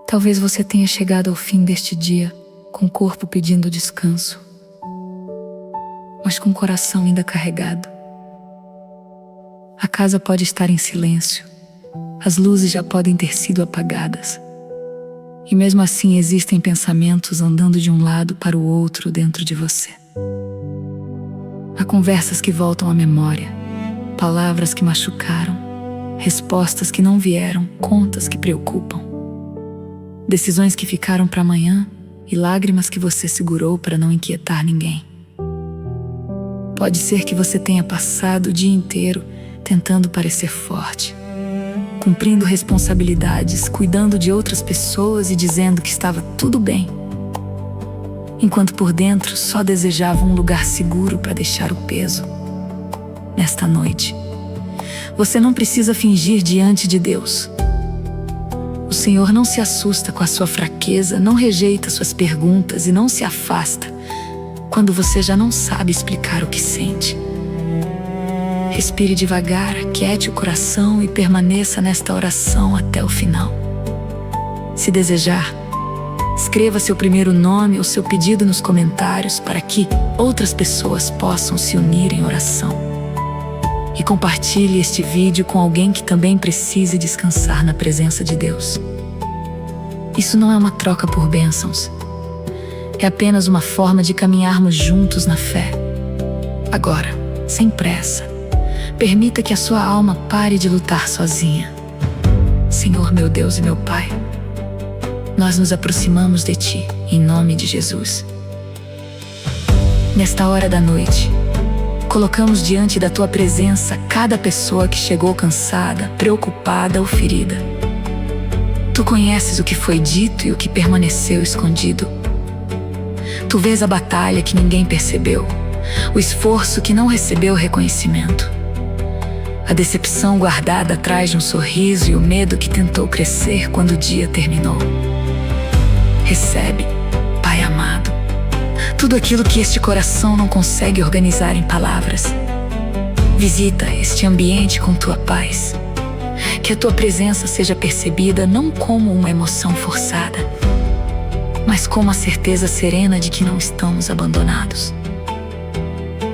Talvez você tenha chegado ao fim deste dia com o corpo pedindo descanso, mas com o coração ainda carregado. A casa pode estar em silêncio, as luzes já podem ter sido apagadas, e mesmo assim existem pensamentos andando de um lado para o outro dentro de você. Há conversas que voltam à memória, palavras que machucaram, respostas que não vieram, contas que preocupam, decisões que ficaram para amanhã e lágrimas que você segurou para não inquietar ninguém. Pode ser que você tenha passado o dia inteiro tentando parecer forte, cumprindo responsabilidades, cuidando de outras pessoas e dizendo que estava tudo bem, enquanto por dentro só desejava um lugar seguro para deixar o peso. Nesta noite, você não precisa fingir diante de Deus. O Senhor não se assusta com a sua fraqueza, não rejeita suas perguntas e não se afasta quando você já não sabe explicar o que sente. Respire devagar, aquiete o coração e permaneça nesta oração até o final. Se desejar, escreva seu primeiro nome ou seu pedido nos comentários para que outras pessoas possam se unir em oração. E compartilhe este vídeo com alguém que também precise descansar na presença de Deus. Isso não é uma troca por bênçãos. É apenas uma forma de caminharmos juntos na fé. Agora, sem pressa, permita que a sua alma pare de lutar sozinha. Senhor meu Deus e meu Pai, nós nos aproximamos de Ti, em nome de Jesus. Nesta hora da noite, colocamos diante da Tua presença cada pessoa que chegou cansada, preocupada ou ferida. Tu conheces o que foi dito e o que permaneceu escondido. Tu vês a batalha que ninguém percebeu, o esforço que não recebeu reconhecimento, a decepção guardada atrás de um sorriso e o medo que tentou crescer quando o dia terminou. Recebe, Pai amado, tudo aquilo que este coração não consegue organizar em palavras. Visita este ambiente com Tua paz. Que a Tua presença seja percebida não como uma emoção forçada, mas como a certeza serena de que não estamos abandonados.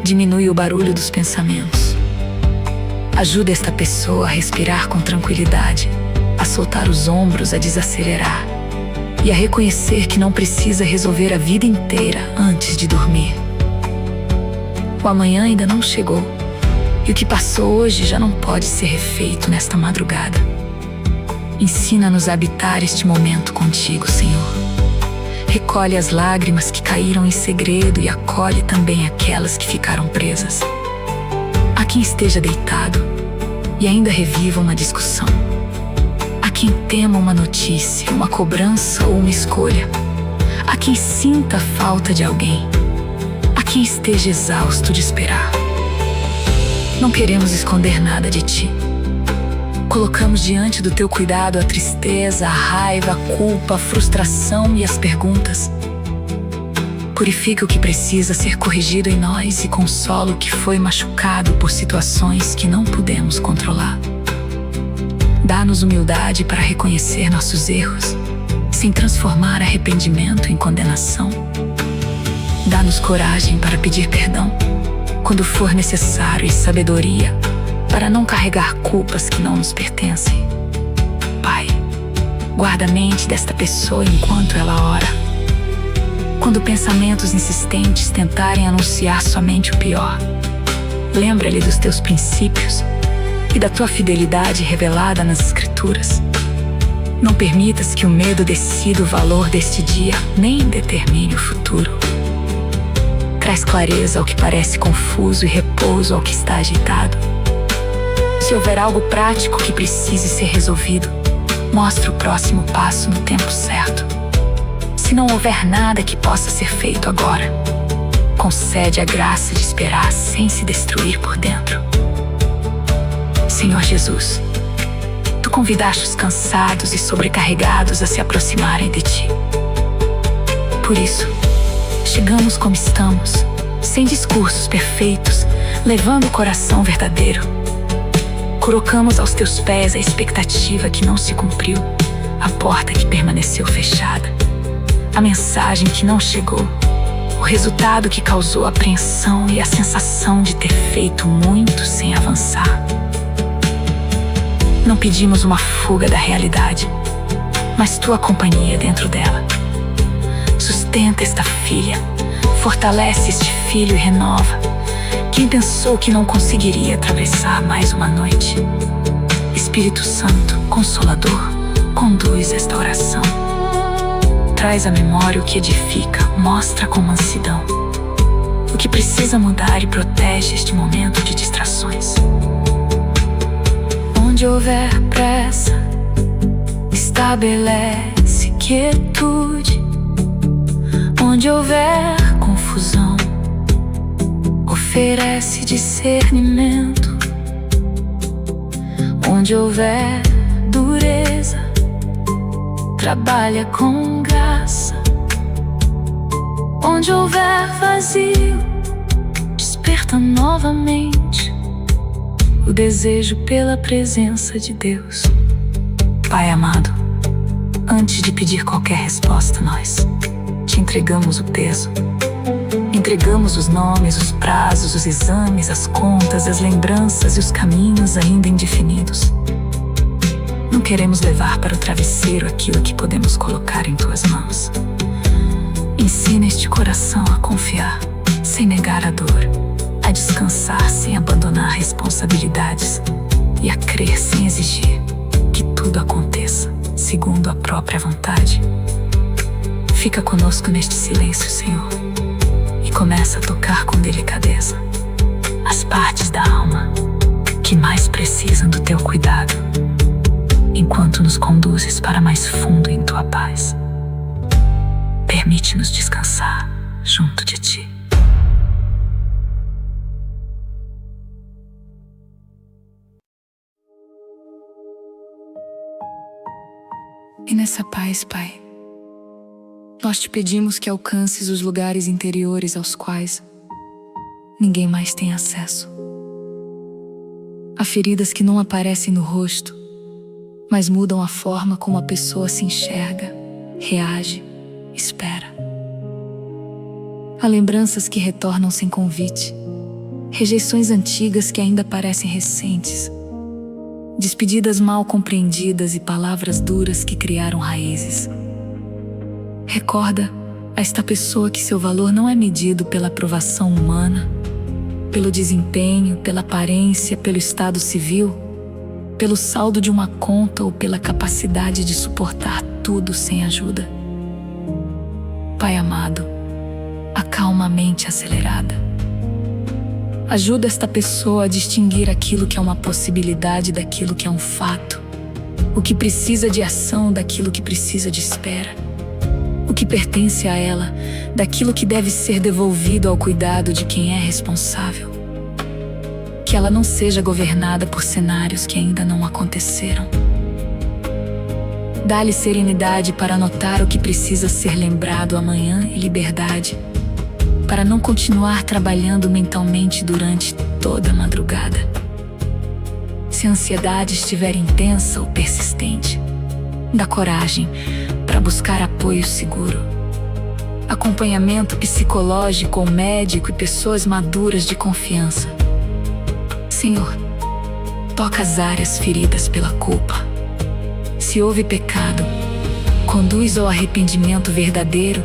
Diminui o barulho dos pensamentos. Ajuda esta pessoa a respirar com tranquilidade, a soltar os ombros, a desacelerar e a reconhecer que não precisa resolver a vida inteira antes de dormir. O amanhã ainda não chegou e o que passou hoje já não pode ser refeito nesta madrugada. Ensina-nos a habitar este momento contigo, Senhor. Recolhe as lágrimas que caíram em segredo e acolhe também aquelas que ficaram presas. Há quem esteja deitado e ainda reviva uma discussão. Há quem tema uma notícia, uma cobrança ou uma escolha. Há quem sinta a falta de alguém. Há quem esteja exausto de esperar. Não queremos esconder nada de Ti. Colocamos diante do Teu cuidado a tristeza, a raiva, a culpa, a frustração e as perguntas. Purifica o que precisa ser corrigido em nós e consola o que foi machucado por situações que não pudemos controlar. Dá-nos humildade para reconhecer nossos erros, sem transformar arrependimento em condenação. Dá-nos coragem para pedir perdão quando for necessário e sabedoria para não carregar culpas que não nos pertencem. Pai, guarda a mente desta pessoa enquanto ela ora. Quando pensamentos insistentes tentarem anunciar somente o pior, lembra-lhe dos Teus princípios e da Tua fidelidade revelada nas Escrituras. Não permitas que o medo decida o valor deste dia, nem determine o futuro. Traz clareza ao que parece confuso e repouso ao que está agitado. Se houver algo prático que precise ser resolvido, mostre o próximo passo no tempo certo. Se não houver nada que possa ser feito agora, concede a graça de esperar sem se destruir por dentro. Senhor Jesus, Tu convidaste os cansados e sobrecarregados a se aproximarem de Ti. Por isso, chegamos como estamos, sem discursos perfeitos, levando o coração verdadeiro. Colocamos aos Teus pés a expectativa que não se cumpriu, a porta que permaneceu fechada, a mensagem que não chegou, o resultado que causou apreensão e a sensação de ter feito muito sem avançar. Não pedimos uma fuga da realidade, mas tua companhia dentro dela. Sustenta esta filha, fortalece este filho e renova. Quem pensou que não conseguiria atravessar mais uma noite? Espírito Santo, Consolador, conduz esta oração. Traz à memória o que edifica, mostra com mansidão o que precisa mudar e protege este momento de distrações. Onde houver pressa, estabelece quietude. Onde houver confusão, oferece discernimento. Onde houver dureza, trabalha com graça. Onde houver vazio, desperta novamente o desejo pela presença de Deus. Pai amado, antes de pedir qualquer resposta, nós te entregamos o peso. Entregamos os nomes, os prazos, os exames, as contas, as lembranças e os caminhos ainda indefinidos. Não queremos levar para o travesseiro aquilo que podemos colocar em tuas mãos. Ensina este coração a confiar, sem negar a dor, a descansar sem abandonar responsabilidades e a crer sem exigir que tudo aconteça segundo a própria vontade. Fica conosco neste silêncio, Senhor, e começa a tocar com delicadeza as partes da alma que mais precisam do teu cuidado, enquanto nos conduzes para mais fundo em tua paz. Permite-nos descansar junto de ti. E nessa paz, Pai, nós te pedimos que alcances os lugares interiores aos quais ninguém mais tem acesso. Há feridas que não aparecem no rosto, mas mudam a forma como a pessoa se enxerga, reage, espera. Há lembranças que retornam sem convite, rejeições antigas que ainda parecem recentes, despedidas mal compreendidas e palavras duras que criaram raízes. Recorda a esta pessoa que seu valor não é medido pela aprovação humana, pelo desempenho, pela aparência, pelo estado civil, pelo saldo de uma conta ou pela capacidade de suportar tudo sem ajuda. Pai amado, acalma a mente acelerada. Ajuda esta pessoa a distinguir aquilo que é uma possibilidade daquilo que é um fato, o que precisa de ação daquilo que precisa de espera, o que pertence a ela daquilo que deve ser devolvido ao cuidado de quem é responsável. Que ela não seja governada por cenários que ainda não aconteceram. Dá-lhe serenidade para notar o que precisa ser lembrado amanhã e liberdade para não continuar trabalhando mentalmente durante toda a madrugada. Se a ansiedade estiver intensa ou persistente, dá coragem para buscar apoio seguro, acompanhamento psicológico ou médico e pessoas maduras de confiança. Senhor, toca as áreas feridas pela culpa. Se houve pecado, conduz ao arrependimento verdadeiro,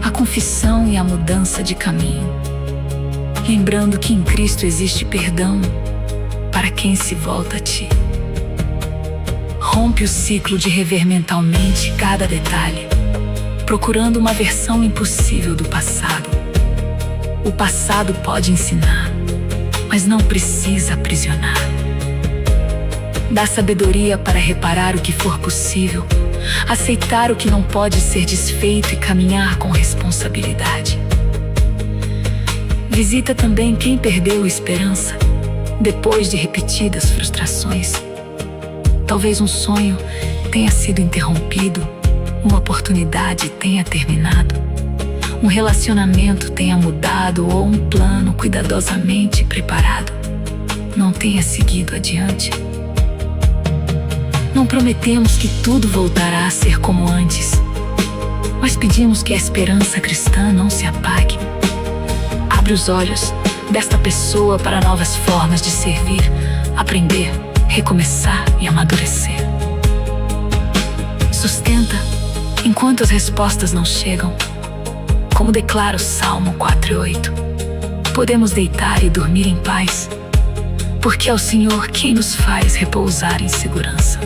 à confissão e à mudança de caminho. Lembrando que em Cristo existe perdão para quem se volta a ti. Rompe o ciclo de rever mentalmente cada detalhe, procurando uma versão impossível do passado. O passado pode ensinar, mas não precisa aprisionar. Dá sabedoria para reparar o que for possível, aceitar o que não pode ser desfeito e caminhar com responsabilidade. Visita também quem perdeu a esperança depois de repetidas frustrações. Talvez um sonho tenha sido interrompido, uma oportunidade tenha terminado, um relacionamento tenha mudado ou um plano cuidadosamente preparado não tenha seguido adiante. Não prometemos que tudo voltará a ser como antes, mas pedimos que a esperança cristã não se apague. Abre os olhos desta pessoa para novas formas de servir, aprender, recomeçar e amadurecer. Sustenta enquanto as respostas não chegam. Como declara o Salmo 4:8, podemos deitar e dormir em paz, porque é o Senhor quem nos faz repousar em segurança.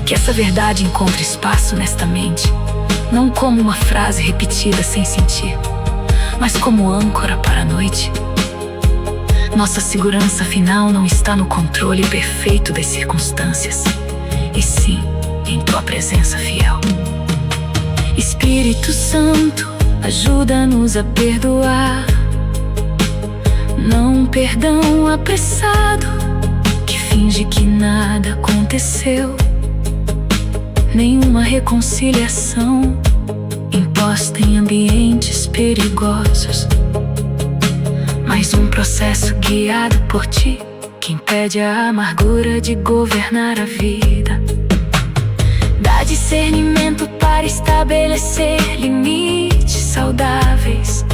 Que essa verdade encontre espaço nesta mente, não como uma frase repetida sem sentir, mas como âncora para a noite. Nossa segurança final não está no controle perfeito das circunstâncias, e sim em tua presença fiel. Espírito Santo, ajuda-nos a perdoar. Não um perdão apressado que finge que nada aconteceu, nenhuma reconciliação imposta em ambientes perigosos, mas um processo guiado por ti que impede a amargura de governar a vida. Dá discernimento para estabelecer limites saudáveis,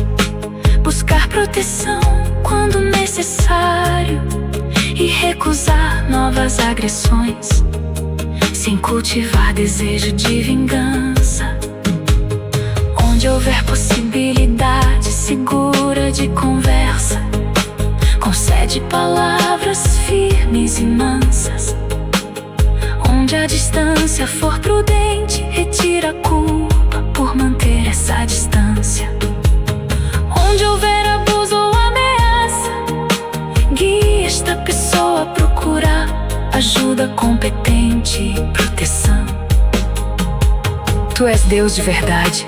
buscar proteção quando necessário e recusar novas agressões, sem cultivar desejo de vingança. Onde houver possibilidade segura de conversa, concede palavras firmes e mansas. Onde a distância for prudente, retira a culpa por manter essa distância. Onde houver abuso ou ameaça, guia esta pessoa a procurar ajuda competente e proteção. Tu és Deus de verdade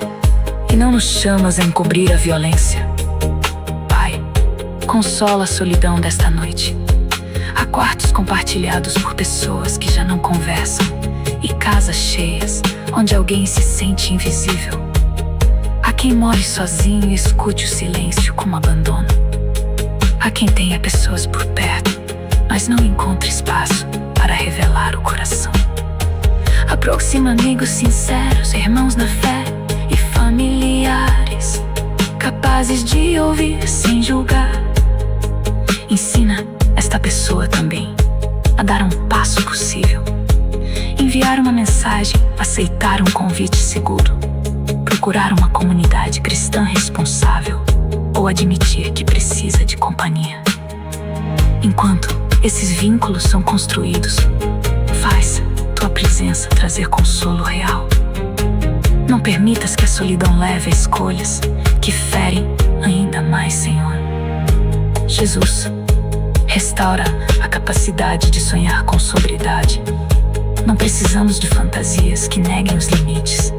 e não nos chamas a encobrir a violência. Pai, consola a solidão desta noite. Há quartos compartilhados por pessoas que já não conversam e casas cheias onde alguém se sente invisível. Há quem more sozinho e escute o silêncio como abandono. Há quem tenha pessoas por perto, mas não encontre espaço para revelar o coração. Aproxima amigos sinceros, irmãos na fé e familiares, capazes de ouvir sem julgar. Ensina esta pessoa também a dar um passo possível, enviar uma mensagem, aceitar um convite seguro, procurar uma comunidade cristã responsável ou admitir que precisa de companhia. Enquanto esses vínculos são construídos, faz tua presença trazer consolo real. Não permitas que a solidão leve a escolhas que ferem ainda mais, Senhor. Jesus, restaura a capacidade de sonhar com sobriedade. Não precisamos de fantasias que neguem os limites,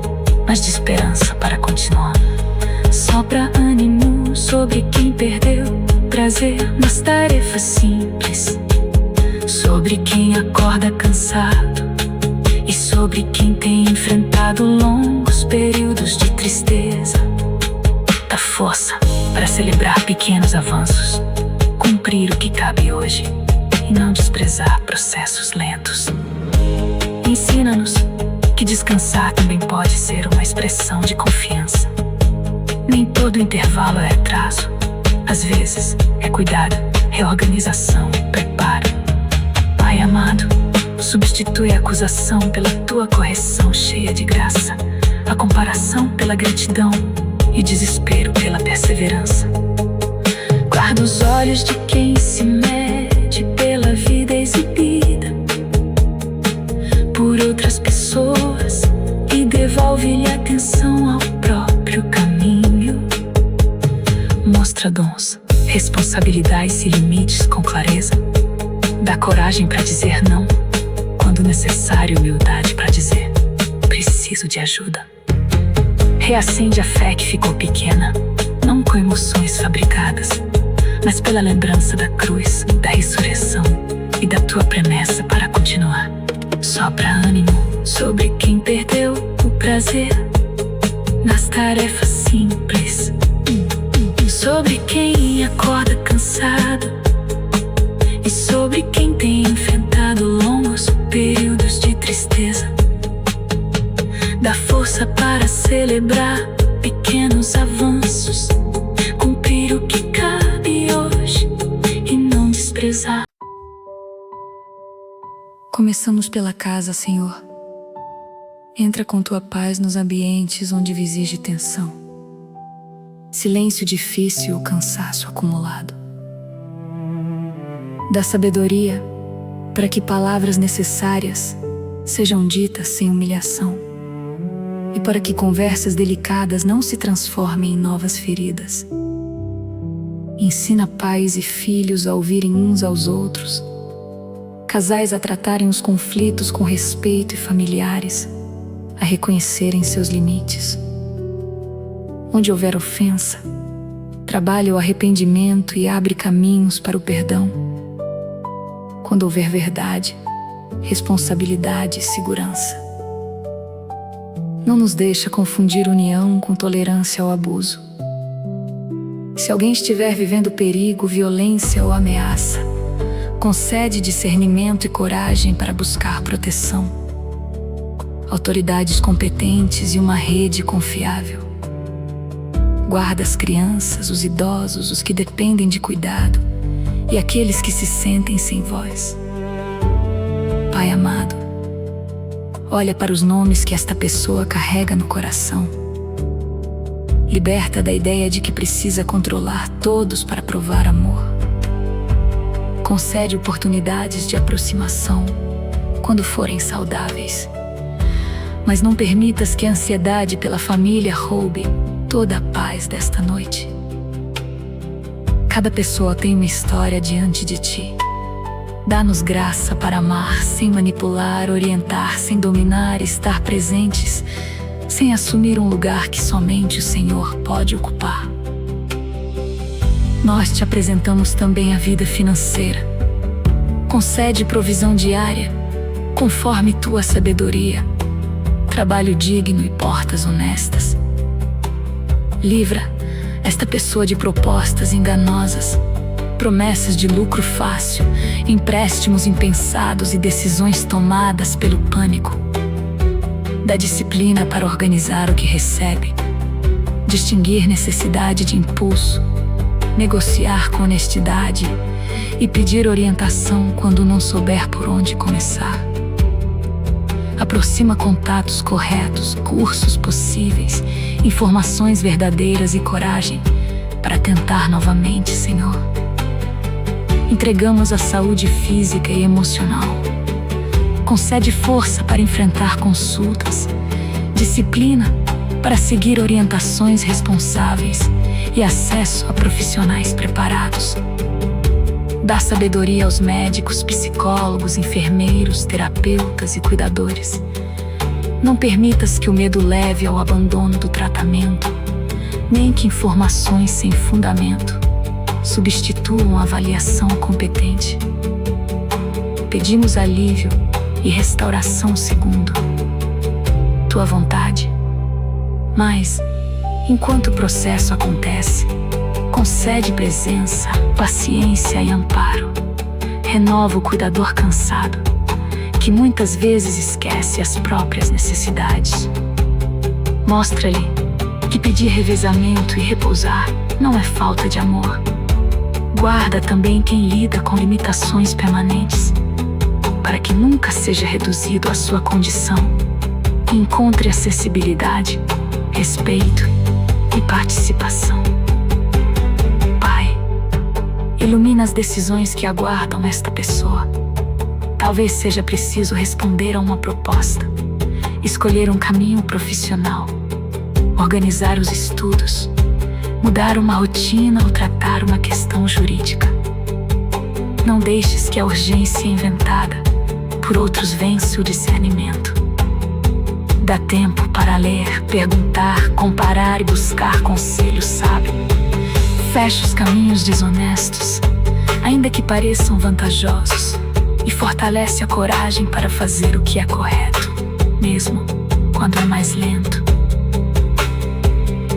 mas de esperança para continuar. Sopra ânimo sobre quem perdeu prazer nas tarefas simples, sobre quem acorda cansado e sobre quem tem enfrentado longos períodos de tristeza. Dá força para celebrar pequenos avanços, cumprir o que cabe hoje e não desprezar processos lentos. Ensina-nos que descansar também pode ser uma expressão de confiança. Nem todo intervalo é atraso. Às vezes é cuidado, reorganização, preparo. Pai amado, substitui a acusação pela tua correção cheia de graça, a comparação pela gratidão e o desespero pela perseverança. Guarda os olhos de quem se mede pela vida exibida por outras pessoas e devolve-lhe atenção ao próprio caminho. Mostra dons, responsabilidades e limites com clareza. Dá coragem para dizer não, quando necessário humildade para dizer preciso de ajuda. Reacende a fé que ficou pequena, não com emoções fabricadas, mas pela lembrança da cruz, da ressurreição e da tua promessa para continuar. Sopra ânimo sobre quem perdeu o prazer nas tarefas simples, sobre quem acorda cansado e sobre quem tem enfrentado longos períodos tristeza. Dá força para celebrar pequenos avanços, cumprir o que cabe hoje e não desprezar. Começamos pela casa, Senhor. Entra com tua paz nos ambientes onde visige tensão, silêncio difícil ou cansaço acumulado. Dá sabedoria para que palavras necessárias sejam ditas sem humilhação e para que conversas delicadas não se transformem em novas feridas. Ensina pais e filhos a ouvirem uns aos outros, casais a tratarem os conflitos com respeito e familiares a reconhecerem seus limites. Onde houver ofensa, trabalha o arrependimento e abre caminhos para o perdão. Quando houver verdade, responsabilidade e segurança. Não nos deixa confundir união com tolerância ao abuso. Se alguém estiver vivendo perigo, violência ou ameaça, concede discernimento e coragem para buscar proteção. Autoridades competentes e uma rede confiável. Guarda as crianças, os idosos, os que dependem de cuidado e aqueles que se sentem sem voz. Pai amado, olha para os nomes que esta pessoa carrega no coração. Liberta da ideia de que precisa controlar todos para provar amor. Concede oportunidades de aproximação quando forem saudáveis. Mas não permitas que a ansiedade pela família roube toda a paz desta noite. Cada pessoa tem uma história diante de ti. Dá-nos graça para amar sem manipular, orientar sem dominar, estar presentes sem assumir um lugar que somente o Senhor pode ocupar. Nós te apresentamos também a vida financeira. Concede provisão diária, conforme tua sabedoria, trabalho digno e portas honestas. Livra esta pessoa de propostas enganosas, promessas de lucro fácil, empréstimos impensados e decisões tomadas pelo pânico. Dá disciplina para organizar o que recebe, distinguir necessidade de impulso, negociar com honestidade e pedir orientação quando não souber por onde começar. Aproxima contatos corretos, cursos possíveis, informações verdadeiras e coragem para tentar novamente, Senhor. Entregamos a saúde física e emocional. Concede força para enfrentar consultas, disciplina para seguir orientações responsáveis e acesso a profissionais preparados. Dá sabedoria aos médicos, psicólogos, enfermeiros, terapeutas e cuidadores. Não permitas que o medo leve ao abandono do tratamento, nem que informações sem fundamento substituam a avaliação competente. Pedimos alívio e restauração segundo tua vontade. Mas, enquanto o processo acontece, concede presença, paciência e amparo. Renova o cuidador cansado, que muitas vezes esquece as próprias necessidades. Mostra-lhe que pedir revezamento e repousar não é falta de amor. Guarda também quem lida com limitações permanentes, para que nunca seja reduzido à sua condição e encontre acessibilidade, respeito e participação. Ilumina as decisões que aguardam esta pessoa. Talvez seja preciso responder a uma proposta, escolher um caminho profissional, organizar os estudos, mudar uma rotina ou tratar uma questão jurídica. Não deixes que a urgência inventada por outros vença o discernimento. Dá tempo para ler, perguntar, comparar e buscar conselho sábio. Fecha os caminhos desonestos, ainda que pareçam vantajosos, e fortalece a coragem para fazer o que é correto, mesmo quando é mais lento.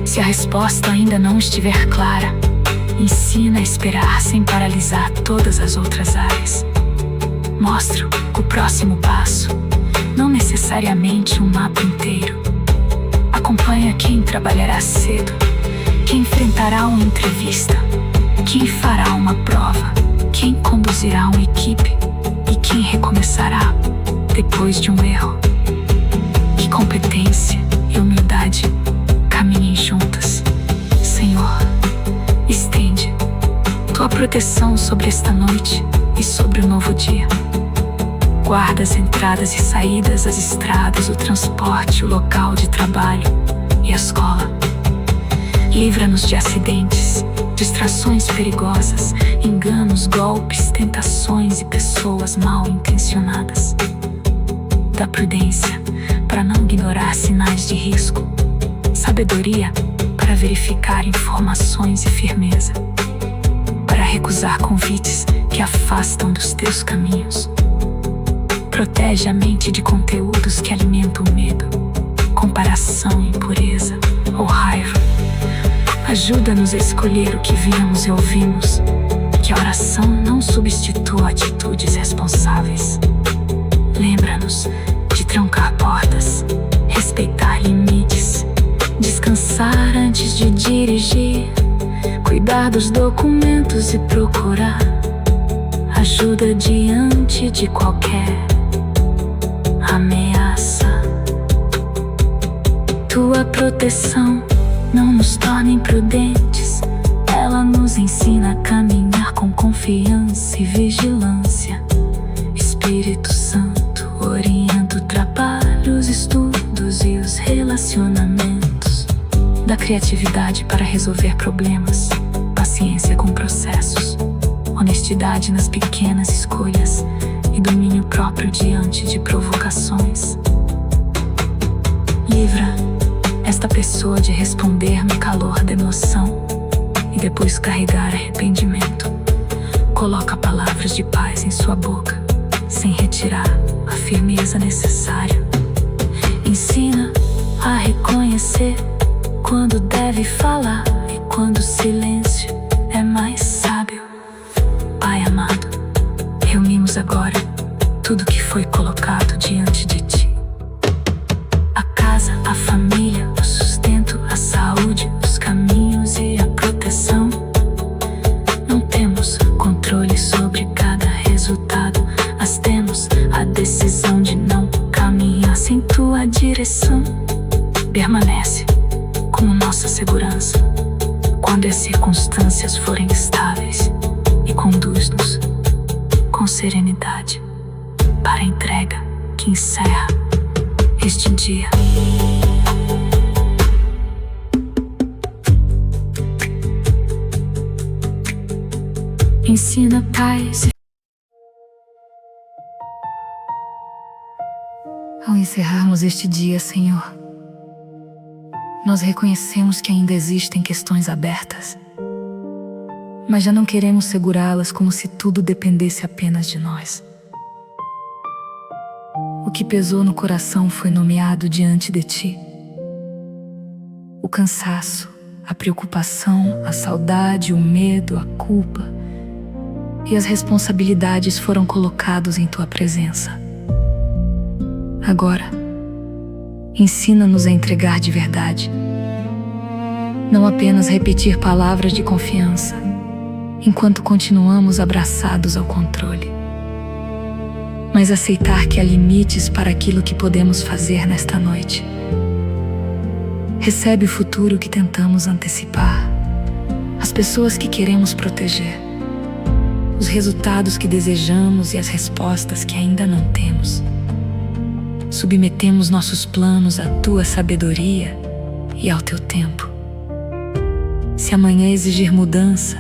Se a resposta ainda não estiver clara, ensina a esperar sem paralisar todas as outras áreas. Mostra o próximo passo, não necessariamente necessariamente um mapa inteiro. Acompanha quem trabalhará cedo, quem enfrentará uma entrevista, quem fará uma prova, quem conduzirá uma equipe e quem recomeçará depois de um erro. Que competência e humildade caminhem juntas. Senhor, estende tua proteção sobre esta noite e sobre o novo dia. Guarda as entradas e saídas, as estradas, o transporte, o local de trabalho e a escola. Livra-nos de acidentes, distrações perigosas, enganos, golpes, tentações e pessoas mal intencionadas. Dá prudência para não ignorar sinais de risco, sabedoria para verificar informações e firmeza para recusar convites que afastam dos teus caminhos. Protege a mente de conteúdos que alimentam o medo, comparação, impureza ou raiva. Ajuda-nos a escolher o que vemos e ouvimos, que a oração não substitua atitudes responsáveis. Lembra-nos de trancar portas, respeitar limites, descansar antes de dirigir, cuidar dos documentos e procurar ajuda diante de qualquer ameaça. Tua proteção não nos torna imprudentes, ela nos ensina a caminhar com confiança e vigilância. Espírito Santo orienta o trabalho, os estudos e os relacionamentos. Dá criatividade para resolver problemas, paciência com processos, honestidade nas pequenas escolhas e domínio próprio diante de provocações. Livra esta pessoa de responder no calor da emoção e depois carregar arrependimento. Coloca palavras de paz em sua boca, sem retirar a firmeza necessária. Ensina a reconhecer quando deve falar e quando o silêncio é mais sábio. Pai amado, reunimos agora tudo que foi colocado diante de ti. A casa, a família, o sustento, a saúde, os caminhos e a proteção. Não temos controle sobre cada resultado, mas temos a decisão de não caminhar sem tua direção. Permanece como nossa segurança quando as circunstâncias forem estáveis e conduz-nos com serenidade para a entrega que encerra este dia. Ensina paz. Ao encerrarmos este dia, Senhor, nós reconhecemos que ainda existem questões abertas, mas já não queremos segurá-las como se tudo dependesse apenas de nós. O que pesou no coração foi nomeado diante de ti. O cansaço, a preocupação, a saudade, o medo, a culpa e as responsabilidades foram colocados em tua presença. Agora, ensina-nos a entregar de verdade, não apenas repetir palavras de confiança, enquanto continuamos abraçados ao controle, mas aceitar que há limites para aquilo que podemos fazer nesta noite. Recebe o futuro que tentamos antecipar, as pessoas que queremos proteger, os resultados que desejamos e as respostas que ainda não temos. Submetemos nossos planos à tua sabedoria e ao teu tempo. Se amanhã exigir mudança,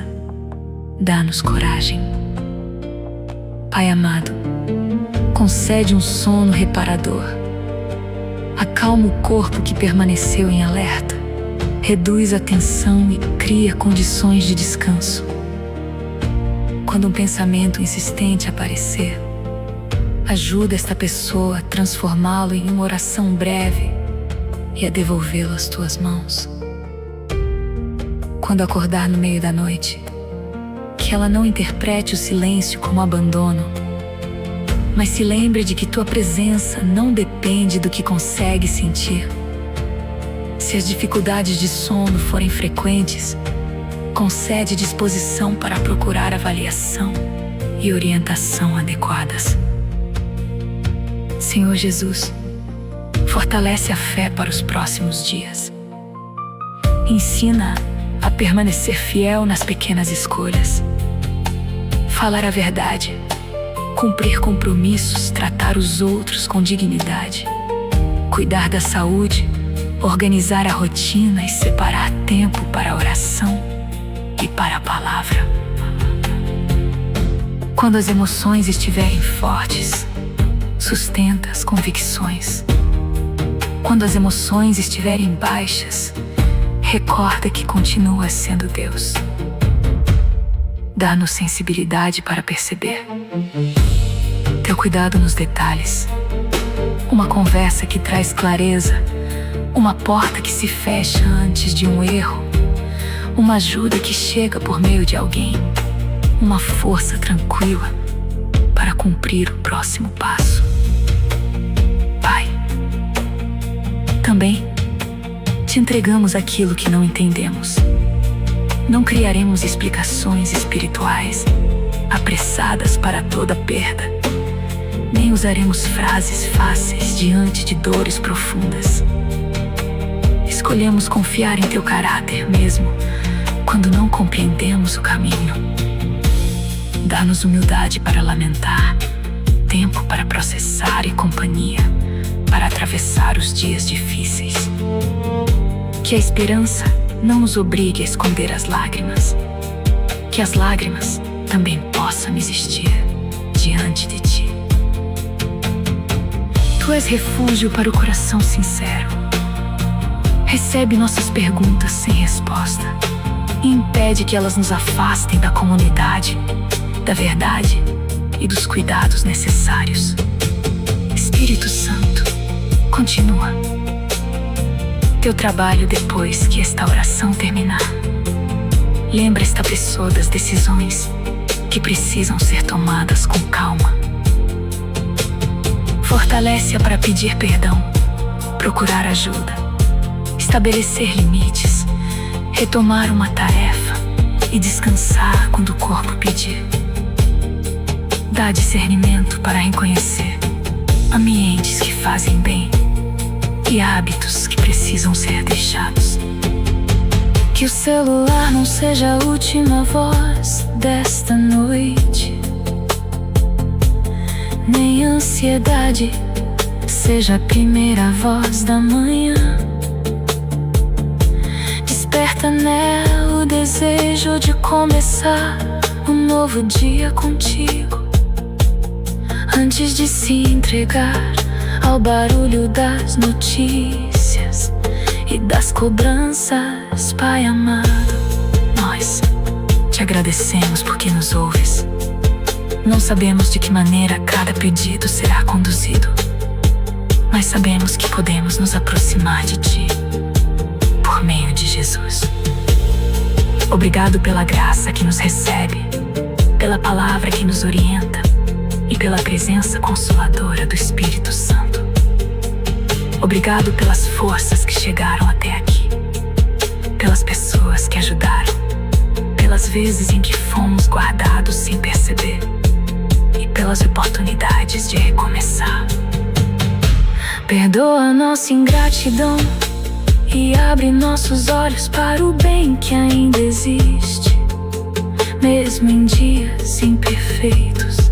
dá-nos coragem. Pai amado, concede um sono reparador. Acalma o corpo que permaneceu em alerta, reduz a tensão e cria condições de descanso. Quando um pensamento insistente aparecer, ajuda esta pessoa a transformá-lo em uma oração breve e a devolvê-lo às tuas mãos. Quando acordar no meio da noite, que ela não interprete o silêncio como abandono, Mas se lembre de que tua presença não depende do que consegue sentir. Se as dificuldades de sono forem frequentes, concede disposição para procurar avaliação e orientação adequadas. Senhor Jesus, fortalece a fé para os próximos dias. Ensina a permanecer fiel nas pequenas escolhas. Falar a verdade, cumprir compromissos, tratar os outros com dignidade, cuidar da saúde, organizar a rotina e separar tempo para a oração e para a palavra. Quando as emoções estiverem fortes, sustenta as convicções. Quando as emoções estiverem baixas, recorda que continua sendo Deus. Dá-nos sensibilidade para perceber. Teu cuidado nos detalhes. Uma conversa que traz clareza. Uma porta que se fecha antes de um erro. Uma ajuda que chega por meio de alguém. Uma força tranquila para cumprir o próximo passo. Pai, também te entregamos aquilo que não entendemos. Não criaremos explicações espirituais apressadas para toda perda, nem usaremos frases fáceis diante de dores profundas. Escolhemos confiar em teu caráter mesmo quando não compreendemos o caminho. Dá-nos humildade para lamentar, tempo para processar e companhia para atravessar os dias difíceis. Que a esperança não nos obrigue a esconder as lágrimas. Que as lágrimas também possam existir diante de ti. Tu és refúgio para o coração sincero. Recebe nossas perguntas sem resposta e impede que elas nos afastem da comunidade, da verdade e dos cuidados necessários. Espírito Santo, continua teu trabalho depois que esta oração terminar. Lembra esta pessoa das decisões que precisam ser tomadas com calma. Fortalece-a para pedir perdão, procurar ajuda, estabelecer limites, retomar uma tarefa e descansar quando o corpo pedir. Dá discernimento para reconhecer ambientes que fazem bem e hábitos que precisam ser deixados. Que o celular não seja a última voz desta noite, nem a ansiedade seja a primeira voz da manhã. Desperta nela o desejo de começar um novo dia contigo, antes de se entregar ao barulho das notícias e das cobranças. Pai amado, nós te agradecemos porque nos ouves. Não sabemos de que maneira cada pedido será conduzido, mas sabemos que podemos nos aproximar de ti por meio de Jesus. Obrigado pela graça que nos recebe, pela palavra que nos orienta e pela presença consoladora do Espírito Santo. Obrigado pelas forças que chegaram até aqui, pelas pessoas que ajudaram, pelas vezes em que fomos guardados sem perceber e pelas oportunidades de recomeçar. Perdoa nossa ingratidão e abre nossos olhos para o bem que ainda existe, mesmo em dias imperfeitos.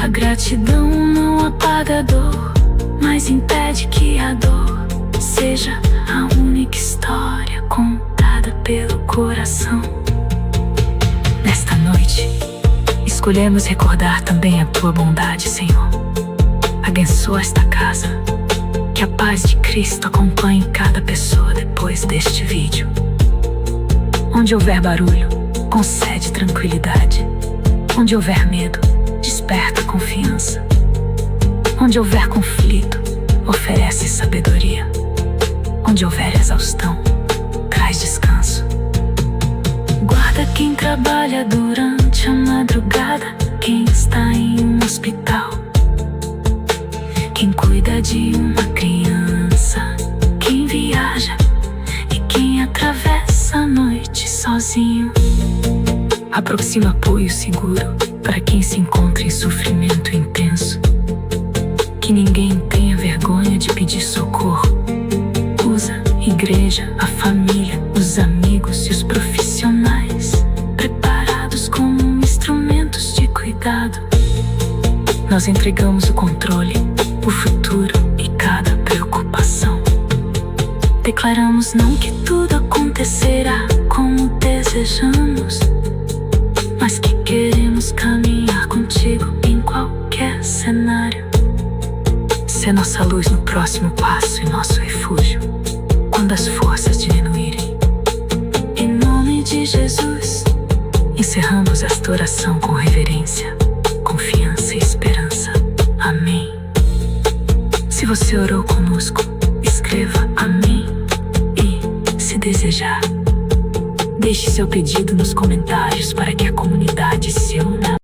A gratidão não apaga a dor, mas impede que a dor seja a única história contada pelo coração. Nesta noite, escolhemos recordar também a tua bondade, Senhor. Abençoa esta casa, que a paz de Cristo acompanhe cada pessoa depois deste vídeo. Onde houver barulho, concede tranquilidade. Onde houver medo, desperta confiança. Onde houver conflito, oferece sabedoria. Onde houver exaustão, traz descanso. Guarda quem trabalha durante a madrugada, quem está em um hospital quem cuida de uma criança, quem viaja e quem atravessa a noite sozinho. Aproxima apoio seguro para quem se encontra em sofrimento intenso. Que ninguém tenha vergonha de pedir socorro. Usa a igreja, a família, os amigos e os profissionais, preparados como instrumentos de cuidado. Nós entregamos o controle, o futuro e cada preocupação. Declaramos não que tudo acontecerá como desejamos, mas que queremos caminhar contigo em qualquer cenário. Ser nossa luz no próximo passo e nosso refúgio quando as forças diminuírem. Em nome de Jesus, encerramos esta oração com reverência, confiança e esperança. Amém. Se você orou conosco, escreva amém. E, se desejar, deixe seu pedido nos comentários para que a comunidade se una.